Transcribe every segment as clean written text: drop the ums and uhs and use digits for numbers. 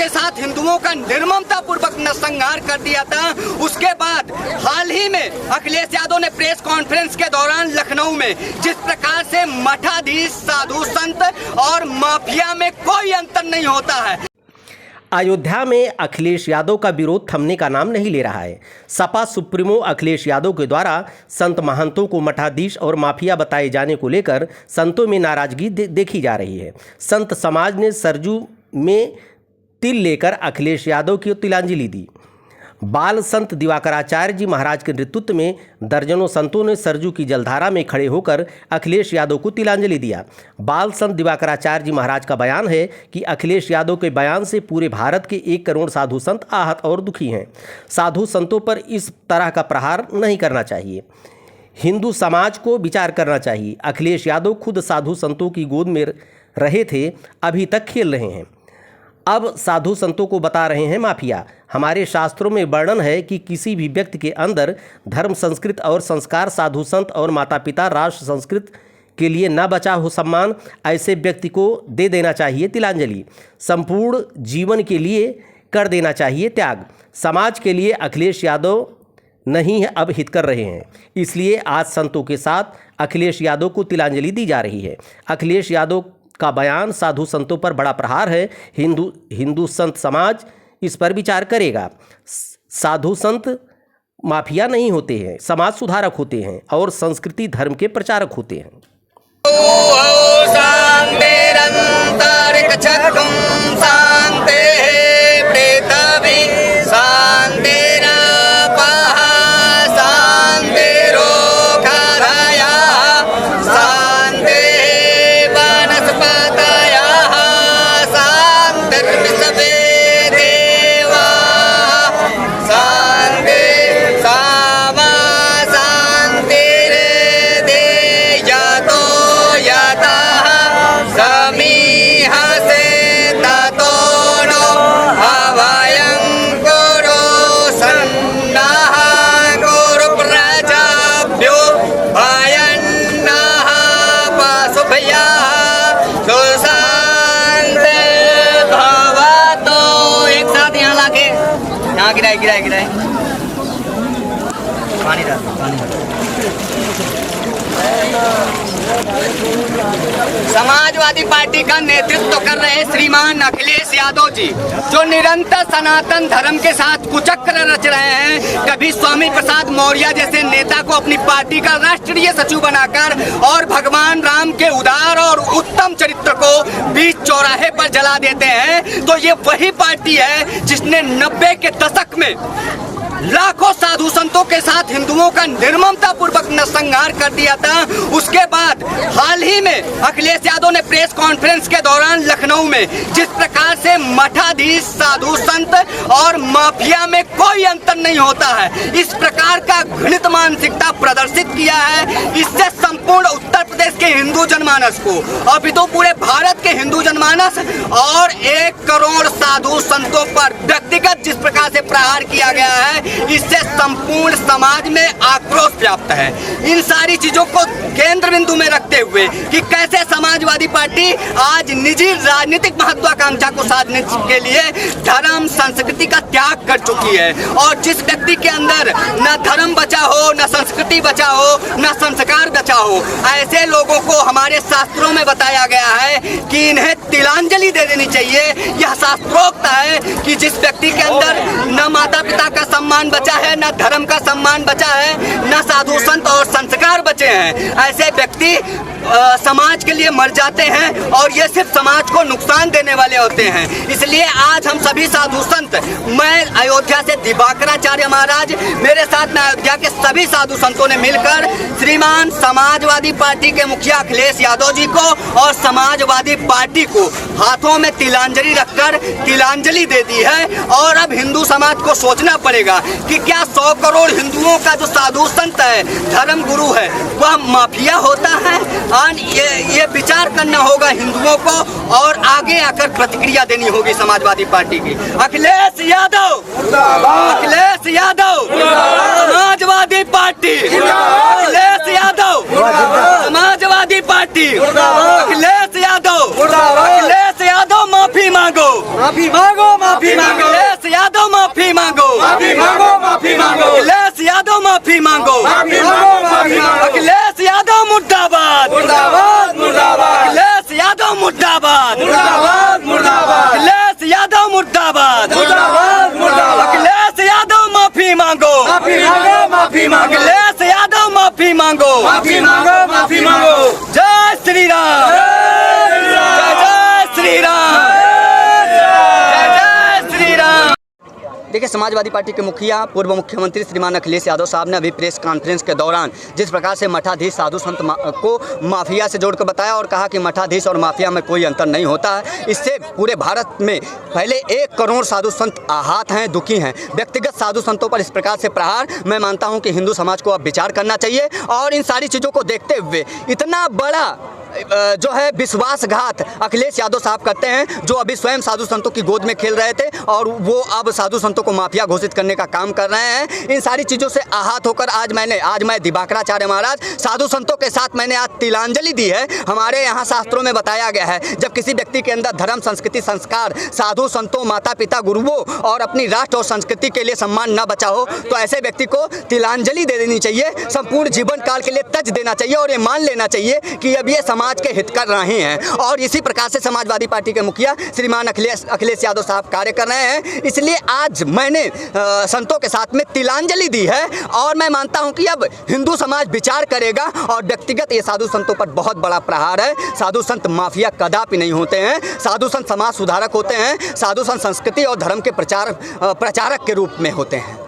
के साथ हिंदुओं का निर्ममता पूर्वक नरसंहार कर दिया था, उसके बाद हाल ही में अखिलेश यादव ने प्रेस कॉन्फ्रेंस के दौरान लखनऊ में जिस प्रकार से मठाधीश, साधु संत और माफिया में कोई अंतर नहीं होता है। अयोध्या में अखिलेश यादव का विरोध थमने का नाम नहीं ले रहा है। सपा सुप्रीमो अखिलेश यादव के द्वारा संत महंतों को मठाधीश और माफिया बताए जाने को लेकर संतों में नाराजगी देखी जा रही है। संत समाज ने सरजू में तिल लेकर अखिलेश यादव की तिलांजलि दी। बाल संत दिवाकराचार्य जी महाराज के नेतृत्व में दर्जनों संतों ने सरजू की जलधारा में खड़े होकर अखिलेश यादव को तिलांजलि दिया। बाल संत दिवाकराचार्य जी महाराज का बयान है कि अखिलेश यादव के बयान से पूरे भारत के 1 करोड़ साधु संत आहत और दुखी हैं। साधु संतों पर इस तरह का प्रहार नहीं करना चाहिए। हिंदू समाज को विचार करना चाहिए। अखिलेश यादव खुद साधु संतों की गोद में रहे थे, अभी तक खेल रहे हैं। अब साधु संतों को बता रहे हैं माफिया। हमारे शास्त्रों में वर्णन है कि किसी भी व्यक्ति के अंदर धर्म, संस्कृति और संस्कार, साधु संत और माता पिता, राष्ट्र, संस्कृति के लिए न बचा हो सम्मान, ऐसे व्यक्ति को दे देना चाहिए तिलांजलि। संपूर्ण जीवन के लिए कर देना चाहिए त्याग। समाज के लिए अखिलेश यादव नहीं है अब हित कर रहे हैं, इसलिए आज संतों के साथ अखिलेश यादव को तिलांजलि दी जा रही है। अखिलेश यादव का बयान साधु संतों पर बड़ा प्रहार है। हिंदू संत समाज इस पर विचार करेगा। साधु संत माफिया नहीं होते हैं, समाज सुधारक होते हैं और संस्कृति धर्म के प्रचारक होते हैं। गिराए पानी डाल। समाजवादी पार्टी का नेतृत्व कर रहे श्रीमान अखिलेश यादव जी, जो निरंतर सनातन धर्म के साथ कुचक्र रच रहे हैं, कभी स्वामी प्रसाद मौर्य जैसे नेता को अपनी पार्टी का राष्ट्रीय सचिव बनाकर और भगवान राम के उदार और उत्तम चरित्र को बीच चौराहे पर जला देते हैं, तो ये वही पार्टी है जिसने 90 के दशक में लाखों साधु संतों के साथ हिंदुओं का निर्ममता पूर्वक नरसंहार कर दिया था। उसके बाद हाल ही में अखिलेश यादव ने प्रेस कॉन्फ्रेंस के दौरान लखनऊ में जिस प्रकार से मठाधीश, साधु संत और माफिया में कोई अंतर नहीं होता है, इस प्रकार का घृणित मानसिकता प्रदर्शित किया है। इससे संपूर्ण उत्तर प्रदेश के हिंदू जनमानस को, अभी तो पूरे भारत के हिंदू जनमानस और 1 करोड़ साधु संतों पर व्यक्तिगत जिस प्रकार से प्रहार किया गया है, इससे संपूर्ण समाज में आक्रोश व्याप्त है। इन सारी चीजों को केंद्र बिंदु में रखते हुए कि कैसे समाजवादी पार्टी आज निजी राजनीतिक महत्वाकांक्षा को साधने के लिए धर्म, संस्कृति का त्याग कर चुकी है, और जिस व्यक्ति के अंदर न धर्म बचा हो, न संस्कृति बचा हो, न संस्कार बचा हो, ऐसे लोगों को हमारे शास्त्रों में बताया गया है कि इन्हें तिलांजलि दे देनी चाहिए। यह शास्त्रोक्त है कि जिस व्यक्ति के अंदर न माता पिता का सम्मान बचा है, न धर्म का सम्मान बचा है, न साधु संत और संस्कार बचे हैं, ऐसे व्यक्ति समाज के लिए मर जाते हैं और ये सिर्फ समाज को नुकसान देने वाले होते हैं। इसलिए आज हम सभी साधु संत, मैं अयोध्या से दिवाकराचार्य महाराज, मेरे साथ में अयोध्या के सभी साधु संतों ने मिलकर श्रीमान समाजवादी पार्टी के मुखिया अखिलेश यादव जी को और समाजवादी पार्टी को हाथों में तिलांजलि रखकर तिलांजलि दे दी है। और अब हिंदू समाज को सोचना पड़ेगा कि क्या 100 करोड़ हिंदुओं का जो साधु संत है, धर्म गुरु है, वह माफिया होता है? ये विचार करना होगा हिंदुओं को और आगे आकर प्रतिक्रिया देनी होगी समाजवादी पार्टी की। अखिलेश यादव, अखिलेश यादव, समाजवादी पार्टी, अखिलेश यादव, समाजवादी पार्टी, अखिलेश यादव, अखिलेश यादव, माफी मांगो, माफी मांगो, माफी माफी मांगो, अखिलेश यादव माफी मांगो, माफी मांगो, माफी मांगो, अखिलेश यादव माफी मांगो, माफी मांगो, माफी मांगो, अखिलेश यादव मुर्दाबाद, मुर्दाबाद, मुर्दाबाद, अखिलेश यादव मुर्दाबाद, मुर्दाबाद, मुर्दाबाद, अखिलेश यादव मुर्दाबाद, मुर्दाबाद, मुर्दाबाद, अखिलेश यादव माफी मांगो, माफी मांगो, माफी मांगो, अखिलेश यादव माफी मांगो, माफी मांगो, माफी मांगो, जय श्री राम, जय श्री राम, जय श्री राम। देखिए, समाजवादी पार्टी के मुखिया पूर्व मुख्यमंत्री श्रीमान अखिलेश यादव साहब ने अभी प्रेस कॉन्फ्रेंस के दौरान जिस प्रकार से मठाधीश साधु संत को माफिया से जोड़कर बताया और कहा कि मठाधीश और माफिया में कोई अंतर नहीं होता है। इससे पूरे भारत में पहले 1 करोड़ साधु संत आहत हैं, दुखी हैं। व्यक्तिगत साधु संतों पर इस प्रकार से प्रहार, मैं मानता हूं कि हिंदू समाज को अब विचार करना चाहिए। और इन सारी चीज़ों को देखते हुए इतना बड़ा जो है विश्वासघात अखिलेश यादव साहब करते हैं, जो अभी स्वयं साधु संतों की गोद में खेल रहे थे और वो अब साधु संतों को माफिया घोषित करने का काम कर रहे हैं। इन सारी चीज़ों से आहत होकर आज मैं दिवाकराचार्य महाराज साधु संतों के साथ मैंने आज तिलांजलि दी है। हमारे यहाँ शास्त्रों में बताया गया है, जब किसी व्यक्ति के अंदर धर्म, संस्कृति, संस्कार, साधु संतों, माता पिता, गुरुओं और अपनी राष्ट्र और संस्कृति के लिए सम्मान न बचा हो तो ऐसे व्यक्ति को तिलांजलि दे देनी चाहिए, संपूर्ण जीवन काल के लिए तज देना चाहिए और ये मान लेना चाहिए कि अब ये समाज के हित कर रहे हैं। और इसी प्रकार से समाजवादी पार्टी के मुखिया श्रीमान अखिलेश यादव साहब कार्य कर रहे हैं। इसलिए आज मैंने संतों के साथ में तिलांजलि दी है और मैं मानता हूं कि अब हिंदू समाज विचार करेगा और व्यक्तिगत ये साधु संतों पर बहुत बड़ा प्रहार है। साधु संत माफिया कदापि नहीं होते हैं। साधु संत समाज सुधारक होते हैं। साधु संत संस्कृति और धर्म के प्रचारक के रूप में होते हैं।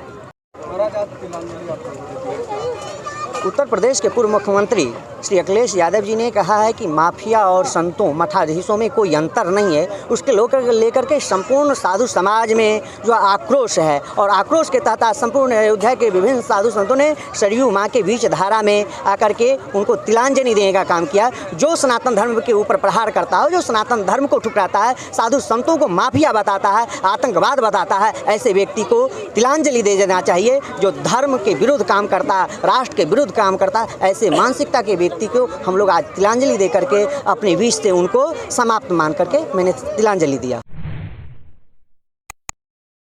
उत्तर प्रदेश के पूर्व मुख्यमंत्री श्री अखिलेश यादव जी ने कहा है कि माफिया और संतों, मठाधीशों में कोई अंतर नहीं है। उसके लेकर के संपूर्ण साधु समाज में जो आक्रोश है और आक्रोश के तहत संपूर्ण अयोध्या के विभिन्न साधु संतों ने सरयू माँ के बीच धारा में आकर के उनको तिलांजलि देने का काम किया। जो सनातन धर्म के ऊपर प्रहार करता है, जो सनातन धर्म को ठुकराता है, साधु संतों को माफिया बताता है, आतंकवाद बताता है, ऐसे व्यक्ति को तिलांजलि दे देना चाहिए। जो धर्म के विरुद्ध काम करता है, राष्ट्र के विरुद्ध काम करता है, ऐसे मानसिकता के व्यक्ति को हम लोग आज तिलांजलि दे करके अपने विष से उनको समाप्त मान करके मैंने तिलांजलि दिया।